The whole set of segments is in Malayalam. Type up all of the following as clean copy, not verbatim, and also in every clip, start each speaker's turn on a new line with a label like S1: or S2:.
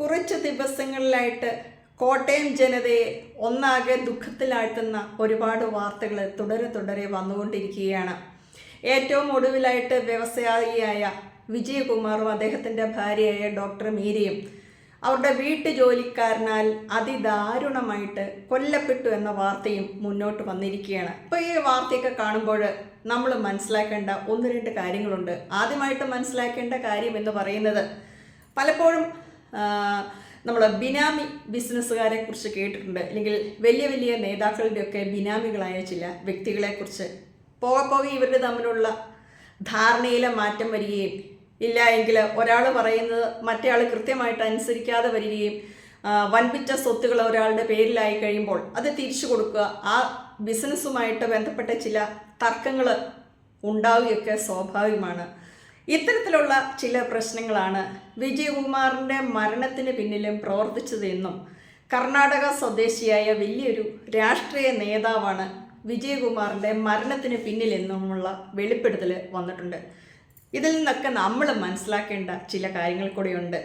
S1: കുറച്ച് ദിവസങ്ങളിലായിട്ട് കോട്ടയം ജനതയെ ഒന്നാകെ ദുഃഖത്തിലാഴ്ത്തുന്ന ഒരുപാട് വാർത്തകൾ തുടരെ വന്നുകൊണ്ടിരിക്കുകയാണ്. ഏറ്റവും ഒടുവിലായിട്ട് വ്യവസായിയായ വിജയകുമാറും അദ്ദേഹത്തിൻ്റെ ഭാര്യയായ ഡോക്ടർ മീരയും അവരുടെ വീട്ടുജോലിക്കാരനാൽ അതിദാരുണമായിട്ട് കൊല്ലപ്പെട്ടു എന്ന വാർത്തയും മുന്നോട്ട് വന്നിരിക്കുകയാണ്. ഇപ്പോൾ ഈ വാർത്തയൊക്കെ കാണുമ്പോൾ നമ്മൾ മനസ്സിലാക്കേണ്ട ഒന്ന് രണ്ട് കാര്യങ്ങളുണ്ട്. ആദ്യമായിട്ട് മനസ്സിലാക്കേണ്ട കാര്യം എന്ന് പറയുന്നത്, പലപ്പോഴും നമ്മൾ ബിനാമി ബിസിനസ്സുകാരെ കുറിച്ച് കേട്ടിട്ടുണ്ട്, അല്ലെങ്കിൽ വലിയ വലിയ നേതാക്കളുടെയൊക്കെ ബിനാമികളായ ചില വ്യക്തികളെക്കുറിച്ച്. പോകെ ഇവരുടെ തമ്മിലുള്ള ധാരണയിലെ മാറ്റം വരികയും ഇല്ല എങ്കിൽ ഒരാൾ പറയുന്നത് മറ്റേ ആൾ കൃത്യമായിട്ട് അനുസരിക്കാതെ വരികയും വൻപിച്ച സ്വത്തുകൾ ഒരാളുടെ പേരിലായി കഴിയുമ്പോൾ അത് തിരിച്ചു കൊടുക്കുക, ആ ബിസിനസ്സുമായിട്ട് ബന്ധപ്പെട്ട ചില തർക്കങ്ങൾ ഉണ്ടാവുകയൊക്കെ സ്വാഭാവികമാണ്. ഇത്തരത്തിലുള്ള ചില പ്രശ്നങ്ങളാണ് വിജയകുമാറിൻ്റെ മരണത്തിന് പിന്നിലും പ്രവർത്തിച്ചതെന്നും കർണാടക സ്വദേശിയായ വലിയൊരു രാഷ്ട്രീയ നേതാവാണ് വിജയകുമാറിൻ്റെ മരണത്തിന് പിന്നിലെന്നുമുള്ള വെളിപ്പെടുത്തൽ വന്നിട്ടുണ്ട്. ഇതിൽ നിന്നൊക്കെ നമ്മൾ മനസ്സിലാക്കേണ്ട ചില കാര്യങ്ങൾ കൂടെയുണ്ട്.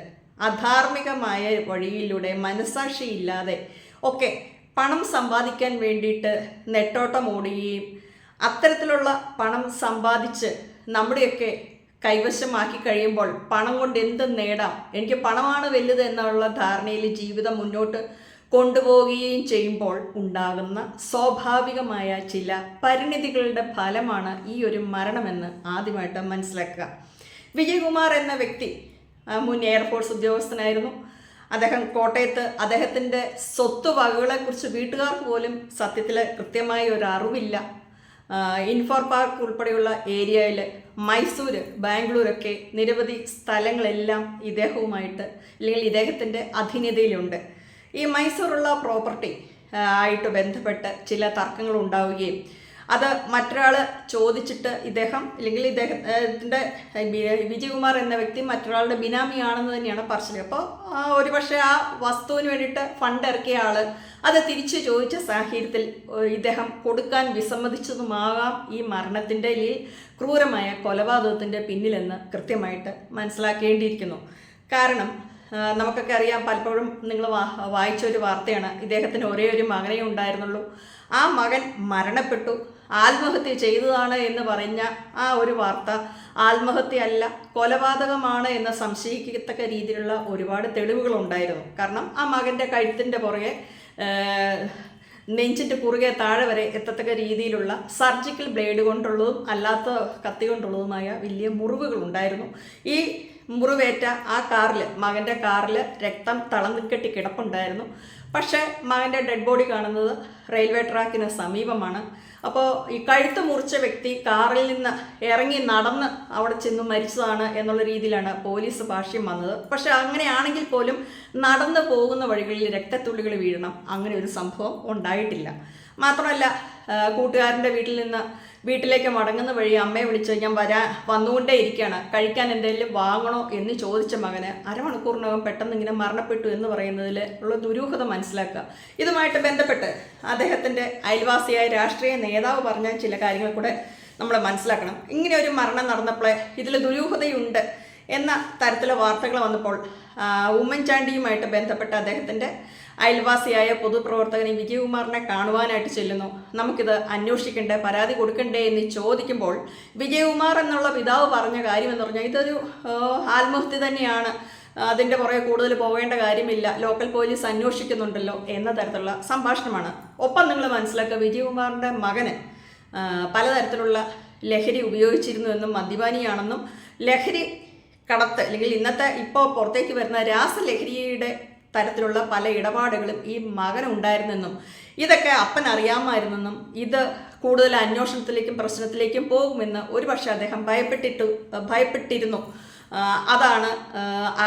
S1: അധാർമികമായ വഴിയിലൂടെ മനസാക്ഷിയില്ലാതെ ഒക്കെ പണം സമ്പാദിക്കാൻ വേണ്ടിയിട്ട് നെട്ടോട്ടം ഓടുകയും അത്തരത്തിലുള്ള പണം സമ്പാദിച്ച് നമ്മുടെയൊക്കെ കൈവശമാക്കി കഴിയുമ്പോൾ പണം കൊണ്ട് എന്തും നേടാം, എനിക്ക് പണമാണ് വലുത് എന്നുള്ള ധാരണയിൽ ജീവിതം മുന്നോട്ട് കൊണ്ടുപോവുകയും ചെയ്യുമ്പോൾ ഉണ്ടാകുന്ന സ്വാഭാവികമായ ചില പരിണിതികളുടെ ഫലമാണ് ഈ ഒരു മരണമെന്ന് ആദ്യമായിട്ട് മനസ്സിലാക്കുക. വിജയകുമാർ എന്ന വ്യക്തി മുൻ എയർഫോഴ്സ് ഉദ്യോഗസ്ഥനായിരുന്നു. അദ്ദേഹം കോട്ടയത്ത് അദ്ദേഹത്തിൻ്റെ സ്വത്തുവകകളെക്കുറിച്ച് വീട്ടുകാർക്ക് പോലും സത്യത്തിൽ കൃത്യമായ ഒരു അറിവില്ല. ഇൻഫോർ പാർക്ക് ഉൾപ്പെടെയുള്ള ഏരിയയിൽ മൈസൂർ, ബാംഗ്ലൂരൊക്കെ നിരവധി സ്ഥലങ്ങളെല്ലാം ഇദ്ദേഹവുമായിട്ട് അല്ലെങ്കിൽ ഇദ്ദേഹത്തിൻ്റെ അധീനതയിലുണ്ട്. ഈ മൈസൂറുള്ള പ്രോപ്പർട്ടി ആയിട്ട് ബന്ധപ്പെട്ട് ചില തർക്കങ്ങൾ ഉണ്ടാവുകയും അത് മറ്റൊരാൾ ചോദിച്ചിട്ട് ഇദ്ദേഹം അല്ലെങ്കിൽ ഇദ്ദേഹത്തിൻ്റെ വിജയകുമാർ എന്ന വ്യക്തി മറ്റൊരാളുടെ ബിനാമിയാണെന്ന് തന്നെയാണ് പറച്ചിൽ. അപ്പോൾ ഒരുപക്ഷെ ആ വസ്തുവിന് വേണ്ടിയിട്ട് ഫണ്ട് ഇറക്കിയ ആൾ അത് തിരിച്ചു ചോദിച്ച സാഹചര്യത്തിൽ ഇദ്ദേഹം കൊടുക്കാൻ വിസമ്മതിച്ചതുമാകാം ഈ മരണത്തിൻ്റെ അല്ലെങ്കിൽ ക്രൂരമായ കൊലപാതകത്തിൻ്റെ പിന്നിലെന്ന് കൃത്യമായിട്ട് മനസ്സിലാക്കേണ്ടിയിരിക്കുന്നു. കാരണം നമുക്കൊക്കെ അറിയാം, പലപ്പോഴും നിങ്ങൾ വായിച്ചൊരു വാർത്തയാണ്, ഇദ്ദേഹത്തിന് ഒരേ ഒരു മകനേ ഉണ്ടായിരുന്നുള്ളൂ. ആ മകൻ മരണപ്പെട്ടു, ആത്മഹത്യ ചെയ്തതാണ് എന്ന് പറഞ്ഞ ആ ഒരു വാർത്ത ആത്മഹത്യയല്ല കൊലപാതകമാണ് എന്ന് സംശയിക്കത്തക്ക രീതിയിലുള്ള ഒരുപാട് തെളിവുകളുണ്ടായിരുന്നു. കാരണം ആ മകൻ്റെ കഴുത്തിൻ്റെ പുറകെ നെഞ്ചിൻ്റെ കുറുകെ താഴെ വരെ എത്തത്തക്ക രീതിയിലുള്ള സർജിക്കൽ ബ്ലേഡ് കൊണ്ടുള്ളതും അല്ലാത്ത കത്തി കൊണ്ടുള്ളതുമായ വലിയ മുറിവുകളുണ്ടായിരുന്നു. ഈ മുറിവേറ്റ ആ കാറിൽ, മകൻ്റെ കാറിൽ രക്തം തളന്നിക്കെട്ടി കിടപ്പുണ്ടായിരുന്നു. പക്ഷേ മകൻ്റെ ഡെഡ് ബോഡി കാണുന്നത് റെയിൽവേ ട്രാക്കിന് സമീപമാണ്. അപ്പോൾ ഈ കഴുത്ത് മുറിച്ച വ്യക്തി കാറിൽ നിന്ന് ഇറങ്ങി നടന്ന് അവിടെ ചെന്ന് മരിച്ചതാണ് എന്നുള്ള രീതിയിലാണ് പോലീസ് ഭാഷ്യം വന്നത്. പക്ഷെ അങ്ങനെയാണെങ്കിൽ പോലും നടന്നു പോകുന്ന വഴികളിൽ രക്തത്തുള്ളികൾ വീഴണം, അങ്ങനെ ഒരു സംഭവം ഉണ്ടായിട്ടില്ല. മാത്രമല്ല, കൂട്ടുകാരൻ്റെ വീട്ടിലേക്ക് മടങ്ങുന്ന വഴി അമ്മയെ വിളിച്ച് ഞാൻ വന്നുകൊണ്ടേ ഇരിക്കുകയാണ്, കഴിക്കാൻ എന്തെങ്കിലും വാങ്ങണോ എന്ന് ചോദിച്ച മകന് അരമണിക്കൂറിനകം പെട്ടെന്ന് ഇങ്ങനെ മരണപ്പെട്ടു എന്ന് പറയുന്നതിൽ ഉള്ള ദുരൂഹത മനസ്സിലാക്കുക. ഇതുമായിട്ട് ബന്ധപ്പെട്ട് അദ്ദേഹത്തിൻ്റെ അയൽവാസിയായ രാഷ്ട്രീയ നേതാവ് പറഞ്ഞ ചില കാര്യങ്ങൾ കൂടെ നമ്മൾ മനസ്സിലാക്കണം. ഇങ്ങനെ ഒരു മരണം നടന്നപ്പോൾ ഇതിൽ ദുരൂഹതയുണ്ട് എന്ന തരത്തിലുള്ള വാർത്തകൾ വന്നപ്പോൾ ഉമ്മൻചാണ്ടിയുമായിട്ട് ബന്ധപ്പെട്ട അദ്ദേഹത്തിൻ്റെ അയൽവാസിയായ പൊതുപ്രവർത്തകൻ വിജയകുമാറിനെ കാണുവാനായിട്ട് ചെല്ലുന്നു. നമുക്കിത് അന്വേഷിക്കണ്ടേ, പരാതി കൊടുക്കണ്ടേ എന്ന് ചോദിക്കുമ്പോൾ വിജയകുമാർ എന്നുള്ള പിതാവ് പറഞ്ഞ കാര്യമെന്ന് പറഞ്ഞാൽ ഇതൊരു ആത്മഹത്യ തന്നെയാണ്, അതിൻ്റെ പുറകെ കൂടുതൽ പോകേണ്ട കാര്യമില്ല, ലോക്കൽ പോലീസ് അന്വേഷിക്കുന്നുണ്ടല്ലോ എന്ന തരത്തിലുള്ള സംഭാഷണമാണ്. ഒപ്പം നിങ്ങൾ മനസ്സിലാക്കുക, വിജയകുമാറിൻ്റെ മകന് പലതരത്തിലുള്ള ലഹരി ഉപയോഗിച്ചിരുന്നു എന്നും മദ്യപാനിയാണെന്നും ലഹരി കടത്ത് അല്ലെങ്കിൽ ഇപ്പോൾ പുറത്തേക്ക് വരുന്ന രാസലഹരിയുടെ തരത്തിലുള്ള പല ഇടപാടുകളും ഈ മകനുണ്ടായിരുന്നെന്നും ഇതൊക്കെ അപ്പൻ അറിയാമായിരുന്നെന്നും ഇത് കൂടുതൽ അന്വേഷണത്തിലേക്കും പ്രശ്നത്തിലേക്കും പോകുമെന്ന് ഒരുപക്ഷെ അദ്ദേഹം ഭയപ്പെട്ടിരുന്നു. അതാണ്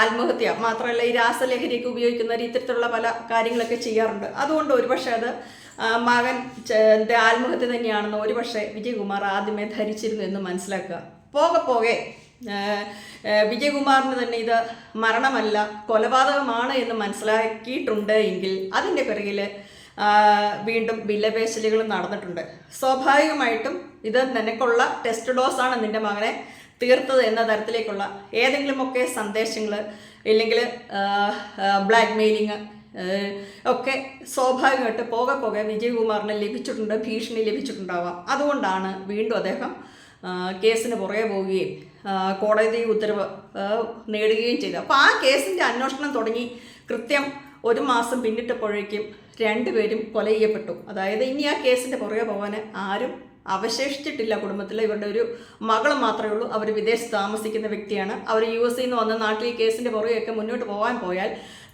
S1: ആത്മഹത്യ. മാത്രമല്ല, ഈ രാസലഹരിയൊക്കെ ഉപയോഗിക്കുന്നവർ ഇത്തരത്തിലുള്ള പല കാര്യങ്ങളൊക്കെ ചെയ്യാറുണ്ട്. അതുകൊണ്ട് ഒരുപക്ഷെ അത് മകൻ്റെ ആത്മഹത്യ തന്നെയാണെന്ന് ഒരുപക്ഷെ വിജയകുമാർ ആദ്യമേ ധരിച്ചിരുന്നു എന്ന് മനസ്സിലാക്കുക. പോകെ വിജയകുമാറിന് തന്നെ ഇത് മരണമല്ല കൊലപാതകമാണ് എന്ന് മനസ്സിലാക്കിയിട്ടുണ്ട് എങ്കിൽ അതിൻ്റെ പിറകിൽ വീണ്ടും വിലപേശലുകൾ നടന്നിട്ടുണ്ട്. സ്വാഭാവികമായിട്ടും ഇത് നിനക്കുള്ള ടെസ്റ്റ് ഡോസാണ് നിൻ്റെ മകനെ തീർത്തത് എന്ന തരത്തിലേക്കുള്ള ഏതെങ്കിലുമൊക്കെ സന്ദേശങ്ങൾ ഇല്ലെങ്കിൽ ബ്ലാക്ക് മെയിലിങ് ഒക്കെ സ്വാഭാവികമായിട്ട് പോകെ വിജയകുമാറിന് ലഭിച്ചിട്ടുണ്ട്, ഭീഷണി ലഭിച്ചിട്ടുണ്ടാവാം. അതുകൊണ്ടാണ് വീണ്ടും അദ്ദേഹം കേസിന് പുറകെ പോവുകയും കോടതി ഉത്തരവ് നേടുകയും ചെയ്തു. അപ്പോൾ ആ കേസിൻ്റെ അന്വേഷണം തുടങ്ങി കൃത്യം 1 മാസം പിന്നിട്ടപ്പോഴേക്കും രണ്ടുപേരും കൊല ചെയ്യപ്പെട്ടു. അതായത് ഇനി ആ കേസിൻ്റെ പുറകെ പോകാൻ ആരും അവശേഷിച്ചിട്ടില്ല കുടുംബത്തിൽ. ഇവരുടെ ഒരു മകൾ മാത്രമേ ഉള്ളൂ. അവർ വിദേശത്ത് താമസിക്കുന്ന വ്യക്തിയാണ്. അവർ US നിന്ന് വന്ന് നാട്ടിൽ ഈ കേസിൻ്റെ പുറകെയൊക്കെ മുന്നോട്ട് പോയാൽ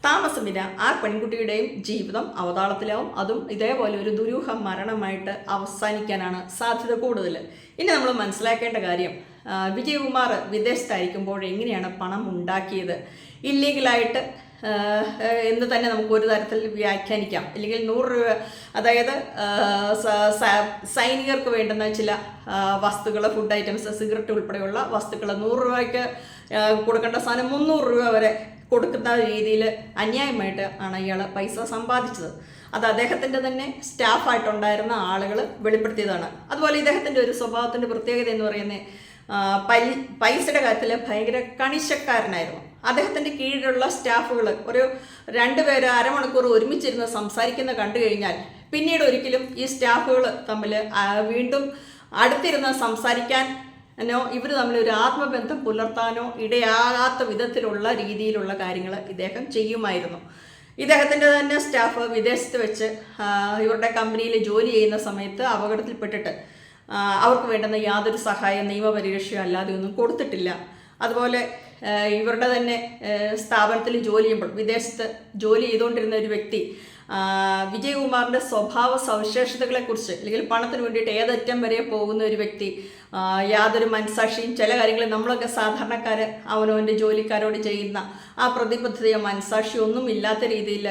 S1: താമസമില്ല, ആ പെൺകുട്ടിയുടെയും ജീവിതം അവതാളത്തിലാവും. അതും ഇതേപോലെ ഒരു ദുരൂഹ മരണമായിട്ട് അവസാനിക്കാനാണ് സാധ്യത കൂടുതൽ. ഇനി നമ്മൾ മനസ്സിലാക്കേണ്ട കാര്യം, വിജയകുമാർ വിദേശത്തായിരിക്കുമ്പോൾ എങ്ങനെയാണ് പണം ഉണ്ടാക്കിയത്? ഇല്ലീഗലായിട്ട് എന്ന് തന്നെ നമുക്ക് ഒരു തരത്തിൽ വ്യാഖ്യാനിക്കാം. അല്ലെങ്കിൽ 100 രൂപ, അതായത് സൈനികർക്ക് വേണ്ടുന്ന ചില വസ്തുക്കൾ, ഫുഡ് ഐറ്റംസ്, സിഗരറ്റ് ഉൾപ്പെടെയുള്ള വസ്തുക്കൾ 100 രൂപയ്ക്ക് കൊടുക്കേണ്ട സാധനം 300 രൂപ വരെ കൊടുക്കുന്ന രീതിയിൽ അന്യായമായിട്ട് ആണ് ഇയാൾ പൈസ സമ്പാദിച്ചത്. അത് അദ്ദേഹത്തിൻ്റെ തന്നെ സ്റ്റാഫായിട്ടുണ്ടായിരുന്ന ആളുകൾ വെളിപ്പെടുത്തിയതാണ്. അതുപോലെ ഇദ്ദേഹത്തിൻ്റെ ഒരു സ്വഭാവത്തിൻ്റെ പ്രത്യേകത എന്ന് പറയുന്നത് പൈസയുടെ കാര്യത്തിൽ ഭയങ്കര കണിശക്കാരനായിരുന്നു. അദ്ദേഹത്തിൻ്റെ കീഴിലുള്ള സ്റ്റാഫുകൾ ഒരു 2 പേര് അരമണിക്കൂർ ഒരുമിച്ചിരുന്ന് സംസാരിക്കുന്ന കണ്ടു കഴിഞ്ഞാൽ പിന്നീട് ഒരിക്കലും ഈ സ്റ്റാഫുകൾ തമ്മിൽ വീണ്ടും അടുത്തിരുന്ന് സംസാരിക്കാനോ ഇവർ തമ്മിൽ ഒരു ആത്മബന്ധം പുലർത്താനോ ഇടയാകാത്ത വിധത്തിലുള്ള രീതിയിലുള്ള കാര്യങ്ങൾ ഇദ്ദേഹം ചെയ്യുമായിരുന്നു. ഇദ്ദേഹത്തിൻ്റെ തന്നെ സ്റ്റാഫ് വിദേശത്ത് വെച്ച് ഇവരുടെ കമ്പനിയിൽ ജോലി ചെയ്യുന്ന സമയത്ത് അപകടത്തിൽപ്പെട്ടിട്ട് അവർക്ക് വേണ്ടുന്ന യാതൊരു സഹായം, നിയമപരിരക്ഷയോ അല്ലാതെ ഒന്നും കൊടുത്തിട്ടില്ല. അതുപോലെ ഇവരുടെ തന്നെ സ്ഥാപനത്തിൽ ജോലി ചെയ്യുമ്പോൾ വിദേശത്ത് ജോലി ചെയ്തുകൊണ്ടിരുന്ന ഒരു വ്യക്തി വിജയകുമാറിൻ്റെ സ്വഭാവ സവിശേഷതകളെക്കുറിച്ച്, അല്ലെങ്കിൽ പണത്തിന് വേണ്ടിയിട്ട് ഏതറ്റം വരെ പോകുന്ന ഒരു വ്യക്തി, യാതൊരു മനസാക്ഷിയും, ചില കാര്യങ്ങൾ നമ്മളൊക്കെ സാധാരണക്കാർ അവനവൻ്റെ ജോലിക്കാരോട് ചെയ്യുന്ന ആ പ്രതിബദ്ധതയോ മനസാക്ഷിയോ ഒന്നും ഇല്ലാത്ത രീതിയിൽ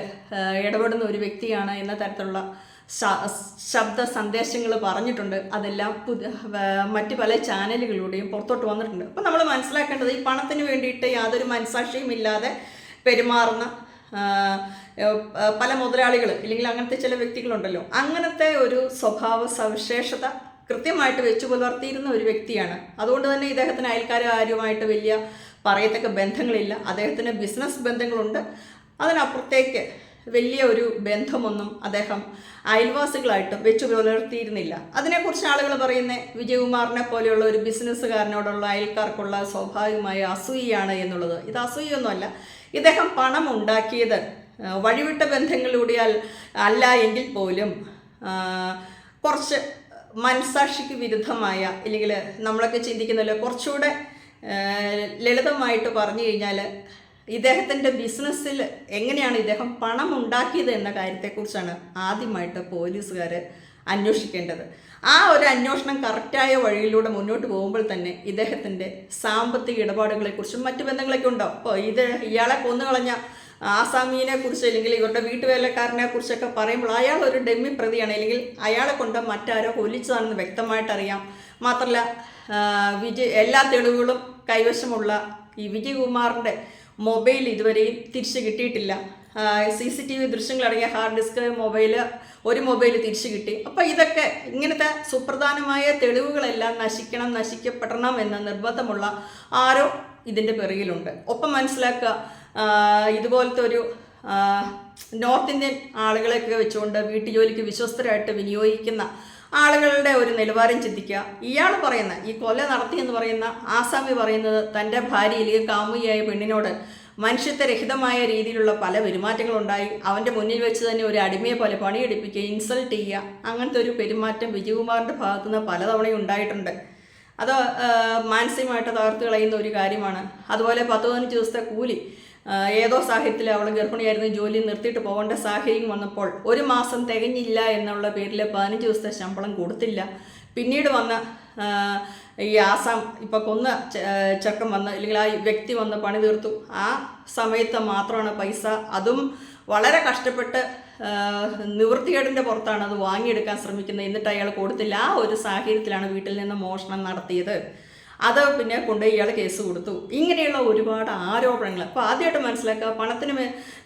S1: ഇടപെടുന്ന ഒരു വ്യക്തിയാണ് എന്ന തരത്തിലുള്ള ശബ്ദ സന്ദേശങ്ങൾ പറഞ്ഞിട്ടുണ്ട്. അതെല്ലാം മറ്റ് പല ചാനലുകളിലൂടെയും പുറത്തോട്ട് വന്നിട്ടുണ്ട്. അപ്പം നമ്മൾ മനസ്സിലാക്കേണ്ടത്, ഈ പണത്തിന് വേണ്ടിയിട്ട് യാതൊരു മനസാക്ഷിയും ഇല്ലാതെ പെരുമാറുന്ന പല മുതലാളികൾ, അല്ലെങ്കിൽ അങ്ങനത്തെ ചില വ്യക്തികളുണ്ടല്ലോ, അങ്ങനത്തെ ഒരു സ്വഭാവ സവിശേഷത കൃത്യമായിട്ട് വെച്ചു പുലർത്തിയിരുന്ന ഒരു വ്യക്തിയാണ്. അതുകൊണ്ട് തന്നെ ഇദ്ദേഹത്തിന് അയൽക്കാരുമായിട്ട് വലിയ പറയത്തക്ക ബന്ധങ്ങളില്ല. അദ്ദേഹത്തിന് ബിസിനസ് ബന്ധങ്ങളുണ്ട്. അതിനപ്പുറത്തേക്ക് വലിയ ഒരു ബന്ധമൊന്നും അദ്ദേഹം അയൽവാസികളായിട്ട് വെച്ചു പുലർത്തിയിരുന്നില്ല. അതിനെക്കുറിച്ച് ആളുകൾ പറയുന്നത് വിജയകുമാറിനെ പോലെയുള്ള ഒരു ബിസിനസ്സുകാരനോടുള്ള അയൽക്കാർക്കുള്ള സ്വാഭാവികമായ അസൂയയാണ് എന്നുള്ളത്. ഇത് അസൂയൊന്നുമല്ല. ഇദ്ദേഹം പണം ഉണ്ടാക്കിയത് വഴിവിട്ട ബന്ധങ്ങളിലൂടെ അല്ല എങ്കിൽ പോലും കുറച്ച് മനസാക്ഷിക്ക് വിരുദ്ധമായ, അല്ലെങ്കിൽ നമ്മളൊക്കെ ചിന്തിക്കുന്നല്ലോ കുറച്ചുകൂടെ ലളിതമായിട്ട് പറഞ്ഞു കഴിഞ്ഞാൽ ഇദ്ദേഹത്തിൻ്റെ ബിസിനസ്സിൽ എങ്ങനെയാണ് ഇദ്ദേഹം പണം ഉണ്ടാക്കിയത് എന്ന കാര്യത്തെക്കുറിച്ചാണ് ആദ്യമായിട്ട് പോലീസുകാർ അന്വേഷിക്കേണ്ടത്. ആ ഒരു അന്വേഷണം കറക്റ്റായ വഴിയിലൂടെ മുന്നോട്ട് പോകുമ്പോൾ തന്നെ ഇദ്ദേഹത്തിൻ്റെ സാമ്പത്തിക ഇടപാടുകളെക്കുറിച്ചും മറ്റു ബന്ധങ്ങളൊക്കെ ഉണ്ടാവും. അപ്പോൾ ഇയാളെ കൊന്നുകളഞ്ഞ ആസാമിയെ കുറിച്ച്, അല്ലെങ്കിൽ ഇവരുടെ വീട്ടുവേലക്കാരനെ കുറിച്ചൊക്കെ പറയുമ്പോൾ അയാൾ ഒരു ഡെമ്മി പ്രതിയാണ്, അല്ലെങ്കിൽ അയാളെ കൊണ്ട് മറ്റാരോ കൊല്ലിച്ചതാണെന്ന് വ്യക്തമായിട്ടറിയാം. മാത്രമല്ല എല്ലാ തെളിവുകളും കൈവശമുള്ള ഈ വിജയകുമാറിൻ്റെ മൊബൈൽ ഇതുവരെയും തിരിച്ചു കിട്ടിയിട്ടില്ല. CCTV ദൃശ്യങ്ങളടങ്ങിയ ഹാർഡ് ഡിസ്ക്, ഒരു മൊബൈൽ തിരിച്ചു കിട്ടി. അപ്പോൾ ഇതൊക്കെ ഇങ്ങനത്തെ സുപ്രധാനമായ തെളിവുകളെല്ലാം നശിക്കപ്പെടണം എന്ന നിർബന്ധമുള്ള ആരോ ഇതിൻ്റെ പിറകിലുണ്ട്. ഒപ്പം മനസ്സിലാക്കുക, ഇതുപോലത്തെ ഒരു നോർത്ത് ഇന്ത്യൻ ആളുകളെയൊക്കെ വെച്ചുകൊണ്ട് വീട്ടുജോലിക്ക് വിശ്വസ്തരായിട്ട് വിനിയോഗിക്കുന്ന ആളുകളുടെ ഒരു നിലവാരം ചിന്തിക്കുക. ഇയാൾ പറയുന്ന, ഈ കൊല നടത്തിയെന്ന് പറയുന്ന ആസാമി പറയുന്നത് തൻ്റെ ഭാര്യ, അല്ലെങ്കിൽ കാമുകിയായ പെണ്ണിനോട് മനുഷ്യത്വരഹിതമായ രീതിയിലുള്ള പല പെരുമാറ്റങ്ങളുണ്ടായി, അവൻ്റെ മുന്നിൽ വെച്ച് തന്നെ ഒരു അടിമയെ പോലെ പണിയെടുപ്പിക്കുക, ഇൻസൾട്ട് ചെയ്യുക, അങ്ങനത്തെ ഒരു പെരുമാറ്റം വിജയകുമാറിൻ്റെ ഭാഗത്തുനിന്ന് പലതവണയും ഉണ്ടായിട്ടുണ്ട്. അത് മാനസികമായിട്ട് തകർത്ത് കളയുന്ന ഒരു കാര്യമാണ്. അതുപോലെ 10-15 ദിവസത്തെ കൂലി, ഏതോ സാഹചര്യത്തിൽ അവൾ ഗർഭിണിയായിരുന്നു, ജോലി നിർത്തിയിട്ട് പോകേണ്ട സാഹചര്യം വന്നപ്പോൾ 1 മാസം തികഞ്ഞില്ല എന്നുള്ള പേരിൽ 15 ദിവസത്തെ ശമ്പളം കൊടുത്തില്ല. പിന്നീട് വന്ന ഈ ആസാം ഇപ്പോൾ കൊന്ന ചെക്കൻ വന്ന്, അല്ലെങ്കിൽ ആ വ്യക്തി വന്ന് പണി തീർത്തു. ആ സമയത്ത് മാത്രമാണ് പൈസ, അതും വളരെ കഷ്ടപ്പെട്ട് നിവൃത്തികേടിൻ്റെ പുറത്താണ് അത് വാങ്ങിയെടുക്കാൻ ശ്രമിക്കുന്നത്. എന്നിട്ട് അയാൾ കൊടുത്തില്ല. ആ ഒരു സാഹചര്യത്തിലാണ് വീട്ടിൽ നിന്ന് മോഷണം നടത്തിയത്. അത് പിന്നെ കൊണ്ട് ഇയാൾ കേസ് കൊടുത്തു. ഇങ്ങനെയുള്ള ഒരുപാട് ആരോപണങ്ങൾ. അപ്പോൾ ആദ്യമായിട്ട് മനസ്സിലാക്കുക, പണത്തിന്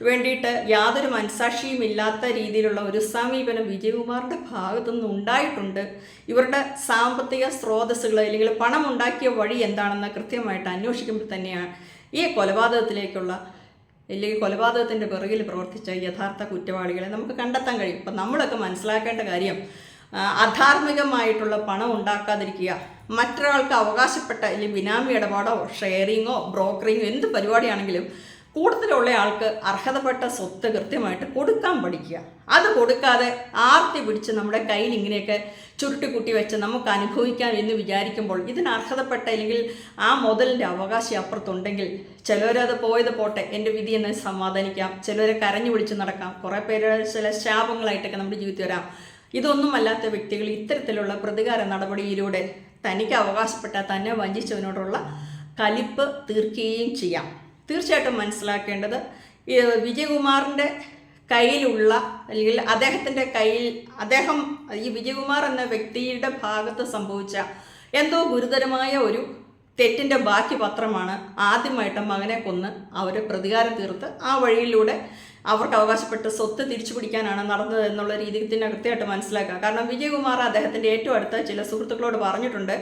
S1: വേണ്ടിയിട്ട് യാതൊരു മനസാക്ഷിയും ഇല്ലാത്ത രീതിയിലുള്ള ഒരു സമീപനം വിജയകുമാറിൻ്റെ ഭാഗത്തുനിന്ന് ഉണ്ടായിട്ടുണ്ട്. ഇവരുടെ സാമ്പത്തിക സ്രോതസ്സുകൾ, അല്ലെങ്കിൽ പണം ഉണ്ടാക്കിയ വഴി എന്താണെന്ന് കൃത്യമായിട്ട് അന്വേഷിക്കുമ്പോൾ തന്നെയാണ് ഈ കൊലപാതകത്തിലേക്കുള്ള അല്ലെങ്കിൽ കൊലപാതകത്തിൻ്റെ പിറകിൽ പ്രവർത്തിച്ച യഥാർത്ഥ കുറ്റവാളികളെ നമുക്ക് കണ്ടെത്താൻ കഴിയും. അപ്പം നമ്മളൊക്കെ മനസ്സിലാക്കേണ്ട കാര്യം, അധാർമികമായിട്ടുള്ള പണം ഉണ്ടാക്കാതിരിക്കുക, മറ്റൊരാൾക്ക് അവകാശപ്പെട്ട അല്ലെങ്കിൽ ബിനാമി ഇടപാടോ ഷെയറിങ്ങോ ബ്രോക്കറിങ്ങോ എന്ത് പരിപാടിയാണെങ്കിലും കൂടുതലുള്ള ആൾക്ക് അർഹതപ്പെട്ട സ്വത്ത് കൃത്യമായിട്ട് കൊടുക്കാൻ പഠിക്കുക. അത് കൊടുക്കാതെ ആർത്തി പിടിച്ച് നമ്മുടെ കയ്യിൽ ഇങ്ങനെയൊക്കെ ചുരുട്ടിക്കുട്ടി വെച്ച് നമുക്ക് അനുഭവിക്കാം എന്ന് വിചാരിക്കുമ്പോൾ ഇതിന് അർഹതപ്പെട്ട അല്ലെങ്കിൽ ആ മുതലിൻ്റെ അവകാശി അപ്പുറത്തുണ്ടെങ്കിൽ ചിലവരത് പോയത് പോട്ടെ, എൻ്റെ വിധി എന്ന് സമാധാനിക്കാം, ചിലവരെ കരഞ്ഞു പിടിച്ച് നടക്കാം, കുറേ പേര് ചില ശാപങ്ങളായിട്ടൊക്കെ നമ്മുടെ ജീവിതത്തിൽ വരാം. ഇതൊന്നുമല്ലാത്ത വ്യക്തികൾ ഇത്തരത്തിലുള്ള പ്രതികാര നടപടിയിലൂടെ തനിക്ക് അവകാശപ്പെട്ട തന്നെ വഞ്ചിച്ചവനോടുള്ള കലിപ്പ് തീർക്കുകയും ചെയ്യാം. തീർച്ചയായിട്ടും മനസ്സിലാക്കേണ്ടത്, ഈ വിജയകുമാറിൻ്റെ കയ്യിലുള്ള അല്ലെങ്കിൽ അദ്ദേഹം ഈ വിജയകുമാർ എന്ന വ്യക്തിയുടെ ഭാഗത്ത് സംഭവിച്ച എന്തോ ഗുരുതരമായ ഒരു തെറ്റിൻ്റെ ബാക്കി പത്രമാണ് ആദ്യമായിട്ട് മകനെ കൊന്ന് അവർ പ്രതികാരം തീർത്ത് ആ വഴിയിലൂടെ അവർക്ക് അവകാശപ്പെട്ട സ്വത്ത് തിരിച്ചു പിടിക്കാനാണ് നടന്നത് എന്നുള്ള രീതിയിൽ തന്നെ കൃത്യമായിട്ട് മനസ്സിലാക്കുക. കാരണം വിജയകുമാർ അദ്ദേഹത്തിൻ്റെ ഏറ്റവും അടുത്ത ചില സുഹൃത്തുക്കളോട് പറഞ്ഞിട്ടുണ്ട്,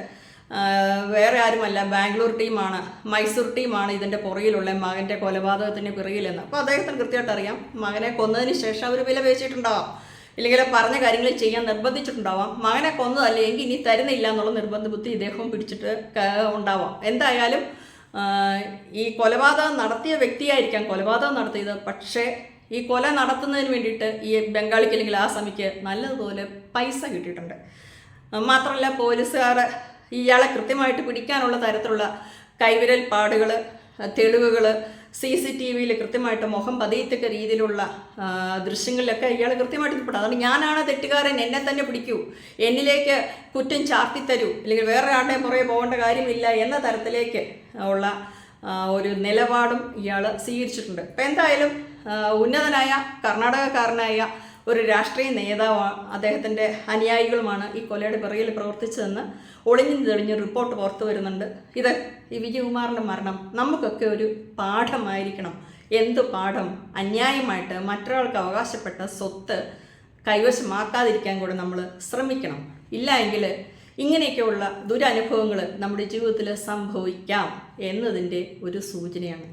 S1: വേറെ ആരുമല്ല, ബാംഗ്ലൂർ ടീമാണ്, മൈസൂർ ടീമാണ് ഇതിൻ്റെ പുറകിലുള്ള മകൻ്റെ കൊലപാതകത്തിൻ്റെ പിറകിലെന്ന്. അപ്പോൾ അദ്ദേഹത്തിന് കൃത്യമായിട്ട് അറിയാം, മകനെ കൊന്നതിന് ശേഷം അവർ വില പേശിയിട്ടുണ്ടാവാം, ഇല്ലെങ്കിൽ പറഞ്ഞ കാര്യങ്ങൾ ചെയ്യാൻ നിർബന്ധിച്ചിട്ടുണ്ടാവാം. മകനെ കൊന്നതല്ലേ എങ്കിൽ ഇനി തരുന്നില്ല എന്നുള്ള നിർബന്ധ ബുദ്ധി ഇദ്ദേഹവും പിടിച്ചിട്ട് ഉണ്ടാവാം. എന്തായാലും ഈ കൊലപാതകം നടത്തിയ വ്യക്തിയായിരിക്കാം കൊലപാതകം നടത്തിയത്, പക്ഷേ ഈ കൊല നടത്തുന്നതിന് വേണ്ടിയിട്ട് ഈ ബംഗാളിക്ക് അല്ലെങ്കിൽ ആസാമിക്ക് നല്ലതുപോലെ പൈസ കിട്ടിയിട്ടുണ്ട്. മാത്രമല്ല പോലീസുകാർ ഇയാളെ കൃത്യമായിട്ട് പിടിക്കാനുള്ള തരത്തിലുള്ള കൈവിരൽ പാടുകൾ, തെളിവുകൾ, CCTVയിൽ കൃത്യമായിട്ട് മുഖം പതിയത്തക്ക രീതിയിലുള്ള ദൃശ്യങ്ങളിലൊക്കെ ഇയാൾ കൃത്യമായിട്ട് പെട്ടു. അതുകൊണ്ട് ഞാനാണ് തെറ്റുകാരൻ, എന്നെ തന്നെ പിടിക്കൂ, എന്നിലേക്ക് കുറ്റം ചാർത്തിത്തരൂ, അല്ലെങ്കിൽ വേറെ ആളുടെ പുറകെ പോകേണ്ട കാര്യമില്ല എന്ന തരത്തിലേക്ക് ഉള്ള ഒരു നിലപാടും ഇയാൾ സ്വീകരിച്ചിട്ടുണ്ട്. അപ്പം എന്തായാലും ഉന്നതനായ കർണാടകക്കാരനായ ഒരു രാഷ്ട്രീയ നേതാവ് അദ്ദേഹത്തിൻ്റെ അനുയായികളുമാണ് ഈ കൊലയുടെ പിറകിൽ പ്രവർത്തിച്ചതെന്ന് ഒളിഞ്ഞു തെളിഞ്ഞ് റിപ്പോർട്ട് പുറത്തു വരുന്നുണ്ട്. ഇത് ഈ വിജയകുമാറിൻ്റെ മരണം നമുക്കൊക്കെ ഒരു പാഠമായിരിക്കണം. എന്തു പാഠം? അന്യായമായിട്ട് മറ്റൊരാൾക്ക് അവകാശപ്പെട്ട സ്വത്ത് കൈവശമാക്കാതിരിക്കാൻ കൂടെ നമ്മൾ ശ്രമിക്കണം. ഇല്ല എങ്കിൽ ഇങ്ങനെയൊക്കെയുള്ള ദുരനുഭവങ്ങൾ നമ്മുടെ ജീവിതത്തിൽ സംഭവിക്കാം എന്നതിൻ്റെ ഒരു സൂചനയാണ്.